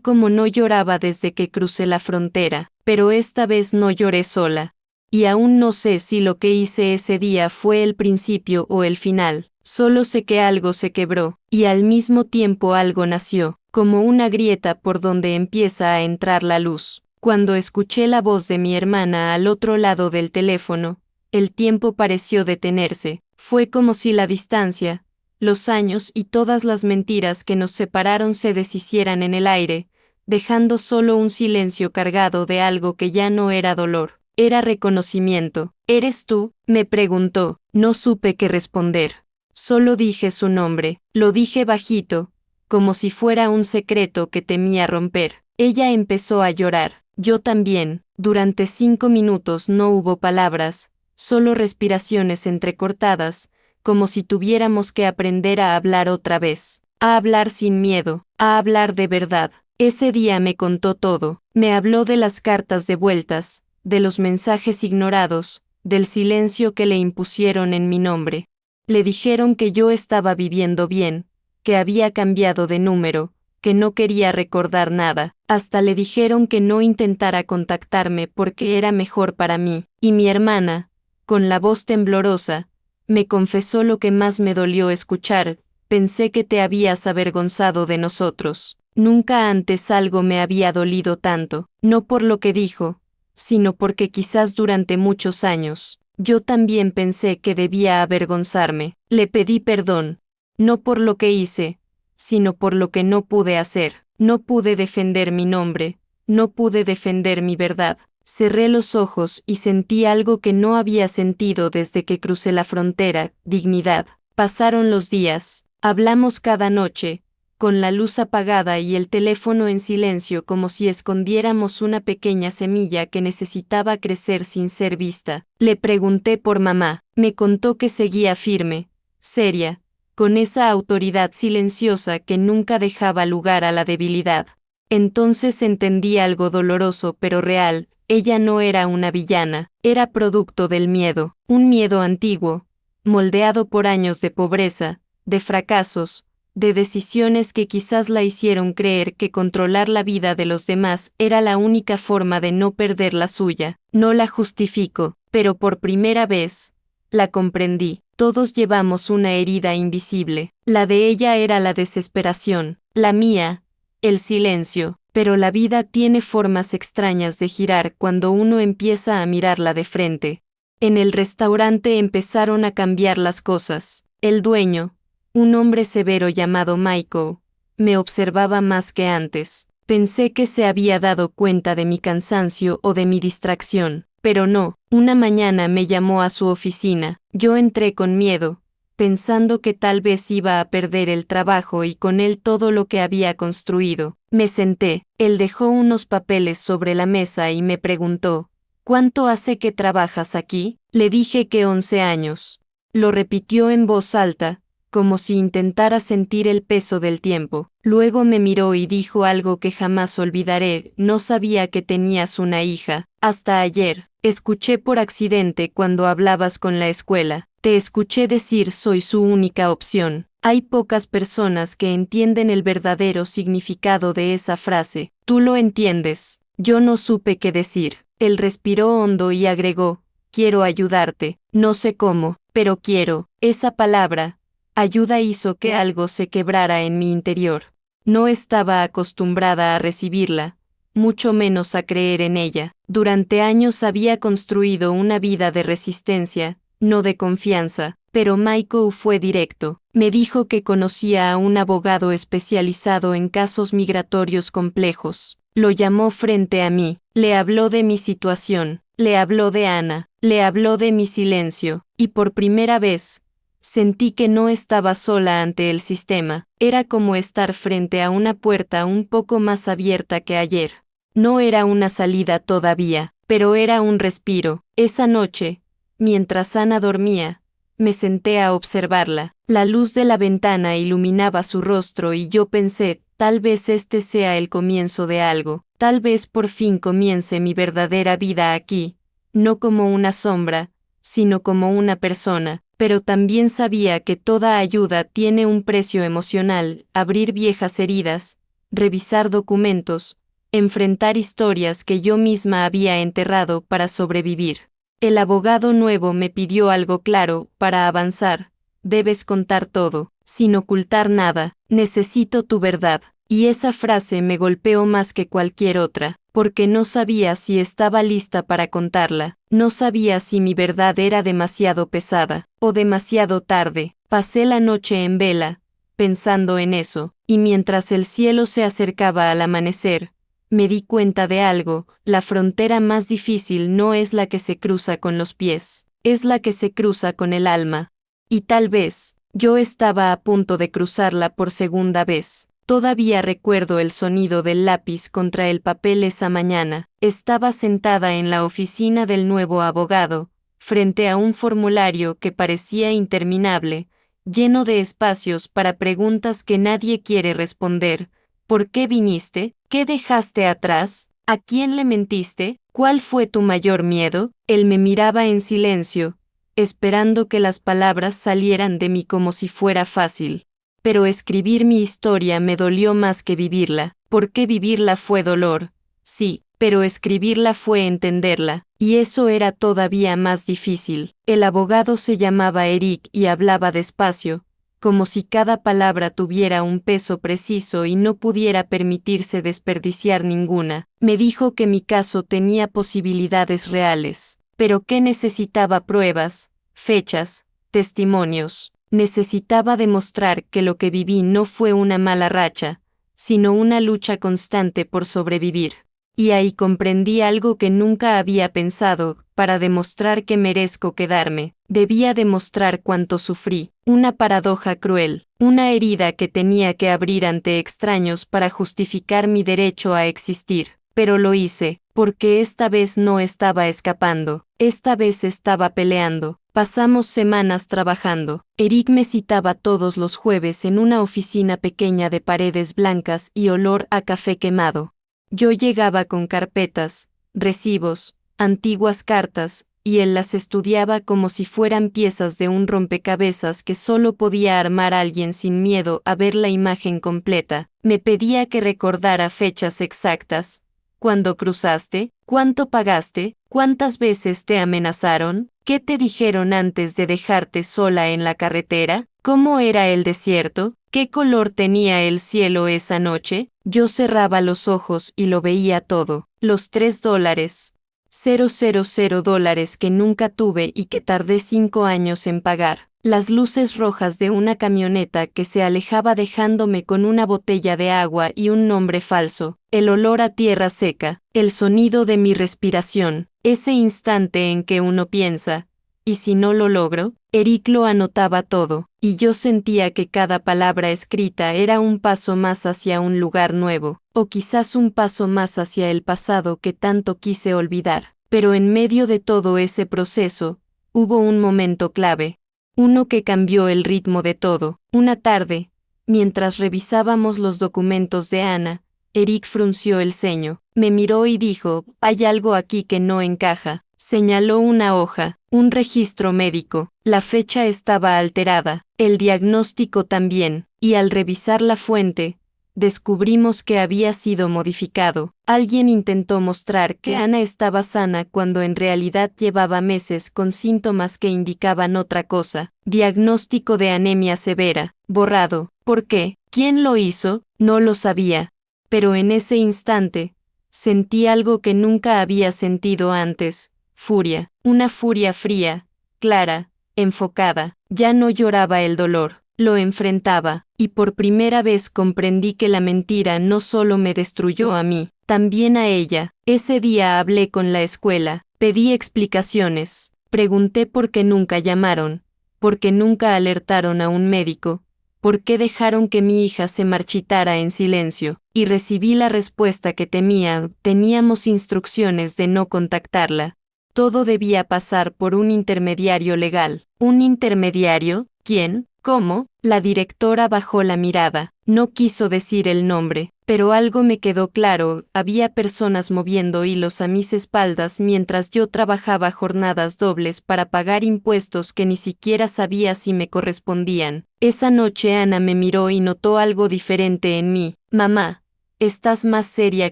como no lloraba desde que crucé la frontera, pero esta vez no lloré sola. Y aún no sé si lo que hice ese día fue el principio o el final, solo sé que algo se quebró, y al mismo tiempo algo nació, como una grieta por donde empieza a entrar la luz. Cuando escuché la voz de mi hermana al otro lado del teléfono, el tiempo pareció detenerse. Fue como si la distancia, los años y todas las mentiras que nos separaron se deshicieran en el aire, dejando solo un silencio cargado de algo que ya no era dolor, era reconocimiento. ¿Eres tú?, me preguntó. No supe qué responder. Solo dije su nombre, lo dije bajito, como si fuera un secreto que temía romper. Ella empezó a llorar. Yo también. Durante 5 minutos no hubo palabras, solo respiraciones entrecortadas, como si tuviéramos que aprender a hablar otra vez, a hablar sin miedo, a hablar de verdad. Ese día me contó todo, me habló de las cartas devueltas, de los mensajes ignorados, del silencio que le impusieron en mi nombre. Le dijeron que yo estaba viviendo bien, que había cambiado de número, que no quería recordar nada, hasta le dijeron que no intentara contactarme porque era mejor para mí, y mi hermana, con la voz temblorosa, me confesó lo que más me dolió escuchar: pensé que te habías avergonzado de nosotros. Nunca antes algo me había dolido tanto, no por lo que dijo, sino porque quizás durante muchos años, yo también pensé que debía avergonzarme. Le pedí perdón, no por lo que hice, sino por lo que no pude hacer. No pude defender mi nombre, no pude defender mi verdad. Cerré los ojos y sentí algo que no había sentido desde que crucé la frontera: dignidad. Pasaron los días, hablamos cada noche, con la luz apagada y el teléfono en silencio, como si escondiéramos una pequeña semilla que necesitaba crecer sin ser vista. Le pregunté por mamá, me contó que seguía firme, seria, con esa autoridad silenciosa que nunca dejaba lugar a la debilidad. Entonces entendí algo doloroso pero real: ella no era una villana, era producto del miedo, un miedo antiguo, moldeado por años de pobreza, de fracasos, de decisiones que quizás la hicieron creer que controlar la vida de los demás era la única forma de no perder la suya. No la justifico, pero por primera vez, la comprendí. Todos llevamos una herida invisible. La de ella era la desesperación, la mía, el silencio. Pero la vida tiene formas extrañas de girar cuando uno empieza a mirarla de frente. En el restaurante empezaron a cambiar las cosas. El dueño, un hombre severo llamado Michael, me observaba más que antes. Pensé que se había dado cuenta de mi cansancio o de mi distracción, pero no. Una mañana me llamó a su oficina. Yo entré con miedo, pensando que tal vez iba a perder el trabajo y con él todo lo que había construido. Me senté, él dejó unos papeles sobre la mesa y me preguntó: ¿cuánto hace que trabajas aquí? Le dije que 11 años. Lo repitió en voz alta, como si intentara sentir el peso del tiempo. Luego me miró y dijo algo que jamás olvidaré: no sabía que tenías una hija. Hasta ayer, escuché por accidente cuando hablabas con la escuela. Te escuché decir: soy su única opción. Hay pocas personas que entienden el verdadero significado de esa frase. Tú lo entiendes. Yo no supe qué decir. Él respiró hondo y agregó: quiero ayudarte. No sé cómo, pero quiero. Esa palabra, ayuda, hizo que algo se quebrara en mi interior. No estaba acostumbrada a recibirla, mucho menos a creer en ella. Durante años había construido una vida de resistencia, no de confianza, pero Michael fue directo. Me dijo que conocía a un abogado especializado en casos migratorios complejos. Lo llamó frente a mí, le habló de mi situación, le habló de Ana, le habló de mi silencio, y por primera vez, sentí que no estaba sola ante el sistema. Era como estar frente a una puerta un poco más abierta que ayer. No era una salida todavía, pero era un respiro. Esa noche, mientras Ana dormía, me senté a observarla. La luz de la ventana iluminaba su rostro y yo pensé: tal vez este sea el comienzo de algo. Tal vez por fin comience mi verdadera vida aquí, no como una sombra, sino como una persona. Pero también sabía que toda ayuda tiene un precio emocional: abrir viejas heridas, revisar documentos, enfrentar historias que yo misma había enterrado para sobrevivir. El abogado nuevo me pidió algo claro: para avanzar, debes contar todo, sin ocultar nada. Necesito tu verdad. Y esa frase me golpeó más que cualquier otra, porque no sabía si estaba lista para contarla. No sabía si mi verdad era demasiado pesada, o demasiado tarde. Pasé la noche en vela, pensando en eso, y mientras el cielo se acercaba al amanecer, me di cuenta de algo: la frontera más difícil no es la que se cruza con los pies, es la que se cruza con el alma. Y tal vez, yo estaba a punto de cruzarla por segunda vez. Todavía recuerdo el sonido del lápiz contra el papel esa mañana. Estaba sentada en la oficina del nuevo abogado, frente a un formulario que parecía interminable, lleno de espacios para preguntas que nadie quiere responder. ¿Por qué viniste? ¿Qué dejaste atrás? ¿A quién le mentiste? ¿Cuál fue tu mayor miedo? Él me miraba en silencio, esperando que las palabras salieran de mí como si fuera fácil. Pero escribir mi historia me dolió más que vivirla, porque vivirla fue dolor, sí, pero escribirla fue entenderla, y eso era todavía más difícil. El abogado se llamaba Eric y hablaba despacio, como si cada palabra tuviera un peso preciso y no pudiera permitirse desperdiciar ninguna. Me dijo que mi caso tenía posibilidades reales, pero que necesitaba pruebas, fechas, testimonios. Necesitaba demostrar que lo que viví no fue una mala racha, sino una lucha constante por sobrevivir. Y ahí comprendí algo que nunca había pensado: para demostrar que merezco quedarme, debía demostrar cuánto sufrí. Una paradoja cruel, una herida que tenía que abrir ante extraños para justificar mi derecho a existir. Pero lo hice, porque esta vez no estaba escapando, esta vez estaba peleando. Pasamos semanas trabajando. Eric me citaba todos los jueves en una oficina pequeña de paredes blancas y olor a café quemado. Yo llegaba con carpetas, recibos, antiguas cartas, y él las estudiaba como si fueran piezas de un rompecabezas que solo podía armar alguien sin miedo a ver la imagen completa. Me pedía que recordara fechas exactas. ¿Cuándo cruzaste? ¿Cuánto pagaste? ¿Cuántas veces te amenazaron? ¿Qué te dijeron antes de dejarte sola en la carretera? ¿Cómo era el desierto? ¿Qué color tenía el cielo esa noche? Yo cerraba los ojos y lo veía todo. Los $3, $000 que nunca tuve y que tardé 5 años en pagar. Las luces rojas de una camioneta que se alejaba dejándome con una botella de agua y un nombre falso. El olor a tierra seca, el sonido de mi respiración, ese instante en que uno piensa, ¿y si no lo logro? Eric lo anotaba todo, y yo sentía que cada palabra escrita era un paso más hacia un lugar nuevo, o quizás un paso más hacia el pasado que tanto quise olvidar. Pero en medio de todo ese proceso, hubo un momento clave. Uno que cambió el ritmo de todo. Una tarde, mientras revisábamos los documentos de Ana, Eric frunció el ceño, me miró y dijo: «Hay algo aquí que no encaja». Señaló una hoja, un registro médico. La fecha estaba alterada, el diagnóstico también, y al revisar la fuente, descubrimos que había sido modificado. Alguien intentó mostrar que Ana estaba sana cuando en realidad llevaba meses con síntomas que indicaban otra cosa. Diagnóstico de anemia severa, borrado. ¿Por qué? ¿Quién lo hizo? No lo sabía. Pero en ese instante, sentí algo que nunca había sentido antes: furia. Una furia fría, clara, enfocada. Ya no lloraba el dolor. Lo enfrentaba, y por primera vez comprendí que la mentira no solo me destruyó a mí, también a ella. Ese día hablé con la escuela, pedí explicaciones, pregunté por qué nunca llamaron, por qué nunca alertaron a un médico, por qué dejaron que mi hija se marchitara en silencio, y recibí la respuesta que temía: teníamos instrucciones de no contactarla. Todo debía pasar por un intermediario legal. ¿Un intermediario? ¿Quién? ¿Cómo? La directora bajó la mirada. No quiso decir el nombre, pero algo me quedó claro: había personas moviendo hilos a mis espaldas mientras yo trabajaba jornadas dobles para pagar impuestos que ni siquiera sabía si me correspondían. Esa noche Ana me miró y notó algo diferente en mí. «Mamá, estás más seria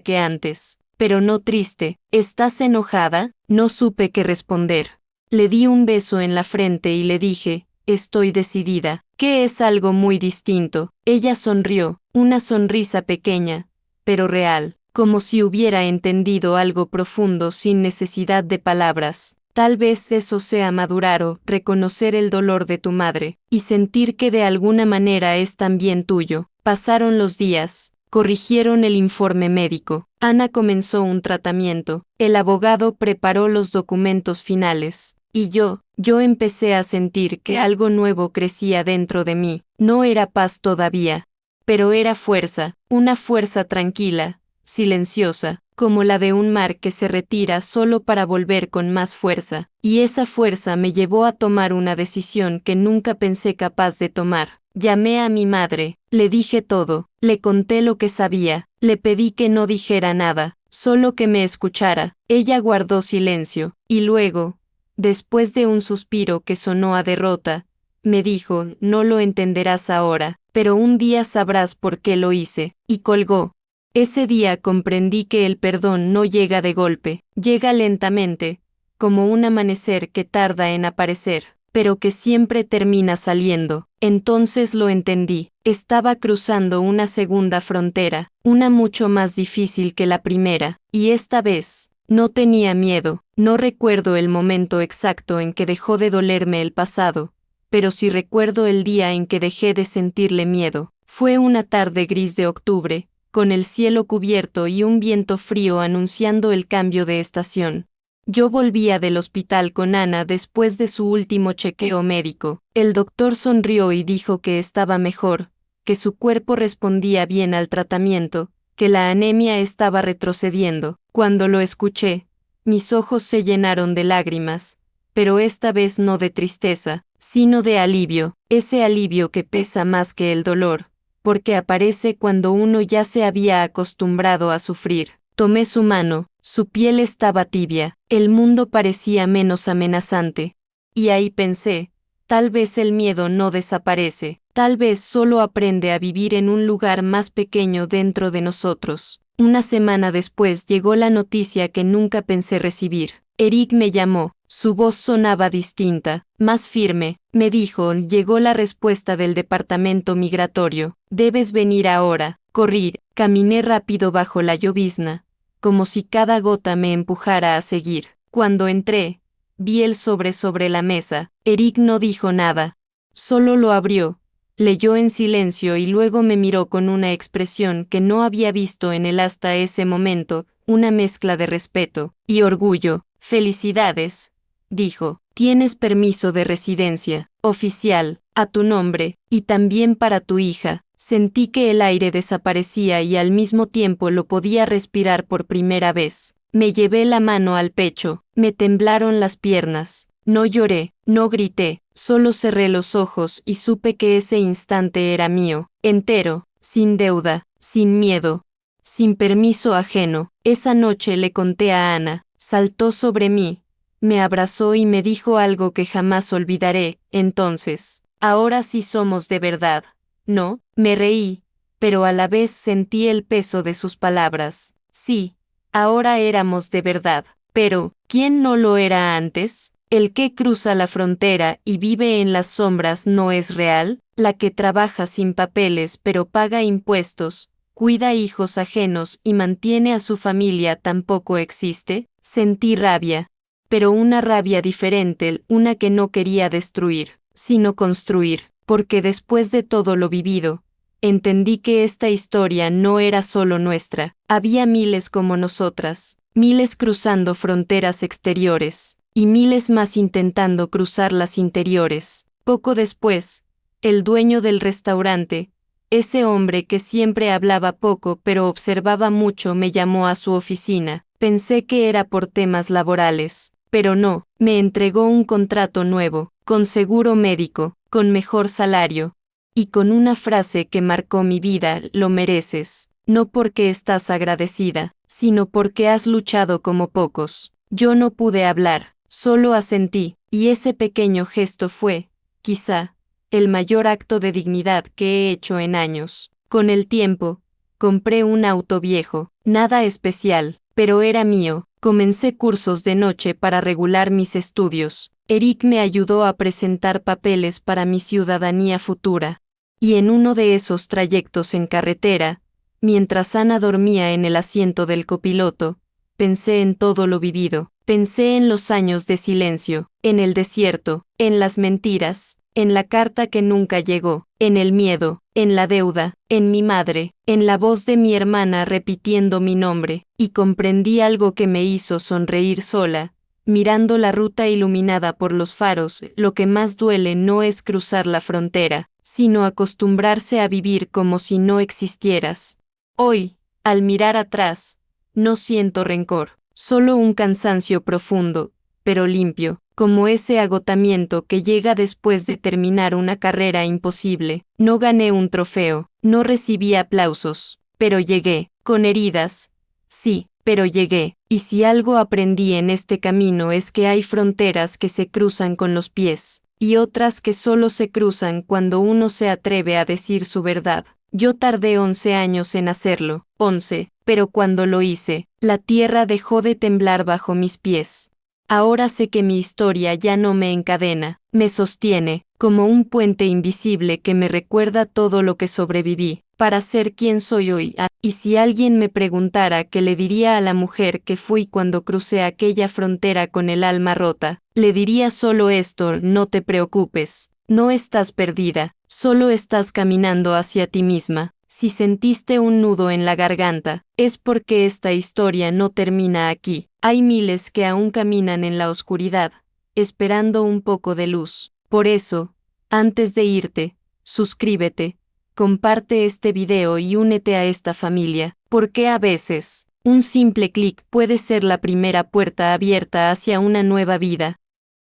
que antes, pero no triste. ¿Estás enojada?» No supe qué responder. Le di un beso en la frente y le dije: «Estoy decidida», que es algo muy distinto. Ella sonrió, una sonrisa pequeña, pero real, como si hubiera entendido algo profundo sin necesidad de palabras. Tal vez eso sea madurar o reconocer el dolor de tu madre, y sentir que de alguna manera es también tuyo. Pasaron los días. Corrigieron el informe médico. Ana comenzó un tratamiento. El abogado preparó los documentos finales. Y yo empecé a sentir que algo nuevo crecía dentro de mí. No era paz todavía, pero era fuerza, una fuerza tranquila, silenciosa, como la de un mar que se retira solo para volver con más fuerza, y esa fuerza me llevó a tomar una decisión que nunca pensé capaz de tomar. Llamé a mi madre, le dije todo, le conté lo que sabía, le pedí que no dijera nada, solo que me escuchara. Ella guardó silencio, y luego, después de un suspiro que sonó a derrota, me dijo, no lo entenderás ahora, pero un día sabrás por qué lo hice, y colgó. Ese día comprendí que el perdón no llega de golpe, llega lentamente, como un amanecer que tarda en aparecer, pero que siempre termina saliendo. Entonces lo entendí, estaba cruzando una segunda frontera, una mucho más difícil que la primera, y esta vez, no tenía miedo. No recuerdo el momento exacto en que dejó de dolerme el pasado, pero sí recuerdo el día en que dejé de sentirle miedo. Fue una tarde gris de octubre, con el cielo cubierto y un viento frío anunciando el cambio de estación. Yo volvía del hospital con Ana después de su último chequeo médico. El doctor sonrió y dijo que estaba mejor, que su cuerpo respondía bien al tratamiento, que la anemia estaba retrocediendo. Cuando lo escuché, mis ojos se llenaron de lágrimas, pero esta vez no de tristeza, sino de alivio, ese alivio que pesa más que el dolor, porque aparece cuando uno ya se había acostumbrado a sufrir. Tomé su mano, su piel estaba tibia, el mundo parecía menos amenazante. Y ahí pensé, tal vez el miedo no desaparece, tal vez solo aprende a vivir en un lugar más pequeño dentro de nosotros. Una semana después llegó la noticia que nunca pensé recibir. Eric me llamó, su voz sonaba distinta, más firme. Me dijo, llegó la respuesta del departamento migratorio, debes venir ahora. Corrí, caminé rápido bajo la llovizna, como si cada gota me empujara a seguir. Cuando entré, vi el sobre la mesa. Eric no dijo nada, solo lo abrió, leyó en silencio y luego me miró con una expresión que no había visto en él hasta ese momento, una mezcla de respeto y orgullo. Felicidades, dijo, tienes permiso de residencia, oficial, a tu nombre, y también para tu hija. Sentí que el aire desaparecía y al mismo tiempo lo podía respirar por primera vez. Me llevé la mano al pecho, me temblaron las piernas. No lloré, no grité, solo cerré los ojos y supe que ese instante era mío, entero, sin deuda, sin miedo, sin permiso ajeno. Esa noche le conté a Ana, saltó sobre mí, me abrazó y me dijo algo que jamás olvidaré. Entonces, ahora sí somos de verdad, ¿no? Me reí, pero a la vez sentí el peso de sus palabras. Sí, ahora éramos de verdad, pero, ¿quién no lo era antes? El que cruza la frontera y vive en las sombras no es real, la que trabaja sin papeles pero paga impuestos, cuida hijos ajenos y mantiene a su familia tampoco existe. Sentí rabia, pero una rabia diferente, una que no quería destruir, sino construir, porque después de todo lo vivido, entendí que esta historia no era solo nuestra, había miles como nosotras, miles cruzando fronteras exteriores, y miles más intentando cruzar las interiores. Poco después, el dueño del restaurante, ese hombre que siempre hablaba poco pero observaba mucho, me llamó a su oficina. Pensé que era por temas laborales, pero no, me entregó un contrato nuevo, con seguro médico, con mejor salario, y con una frase que marcó mi vida: lo mereces, no porque estás agradecida, sino porque has luchado como pocos. Yo no pude hablar, solo asentí, y ese pequeño gesto fue, quizá, el mayor acto de dignidad que he hecho en años. Con el tiempo, compré un auto viejo, nada especial, pero era mío. Comencé cursos de noche para regular mis estudios. Eric me ayudó a presentar papeles para mi ciudadanía futura. Y en uno de esos trayectos en carretera, mientras Ana dormía en el asiento del copiloto, pensé en todo lo vivido. Pensé en los años de silencio, en el desierto, en las mentiras, en la carta que nunca llegó, en el miedo, en la deuda, en mi madre, en la voz de mi hermana repitiendo mi nombre, y comprendí algo que me hizo sonreír sola, mirando la ruta iluminada por los faros. Lo que más duele no es cruzar la frontera, sino acostumbrarse a vivir como si no existieras. Hoy, al mirar atrás, no siento rencor, solo un cansancio profundo, pero limpio, como ese agotamiento que llega después de terminar una carrera imposible. No gané un trofeo, no recibí aplausos, pero llegué, con heridas. Sí, pero llegué, y si algo aprendí en este camino es que hay fronteras que se cruzan con los pies, y otras que solo se cruzan cuando uno se atreve a decir su verdad. Yo tardé 11 años en hacerlo, 11, pero cuando lo hice, la tierra dejó de temblar bajo mis pies. Ahora sé que mi historia ya no me encadena, me sostiene, como un puente invisible que me recuerda todo lo que sobreviví, para ser quien soy hoy. Y si alguien me preguntara qué le diría a la mujer que fui cuando crucé aquella frontera con el alma rota, le diría solo esto: no te preocupes, no estás perdida, solo estás caminando hacia ti misma. Si sentiste un nudo en la garganta, es porque esta historia no termina aquí. Hay miles que aún caminan en la oscuridad, esperando un poco de luz. Por eso, antes de irte, suscríbete, comparte este video y únete a esta familia, porque a veces, un simple clic puede ser la primera puerta abierta hacia una nueva vida.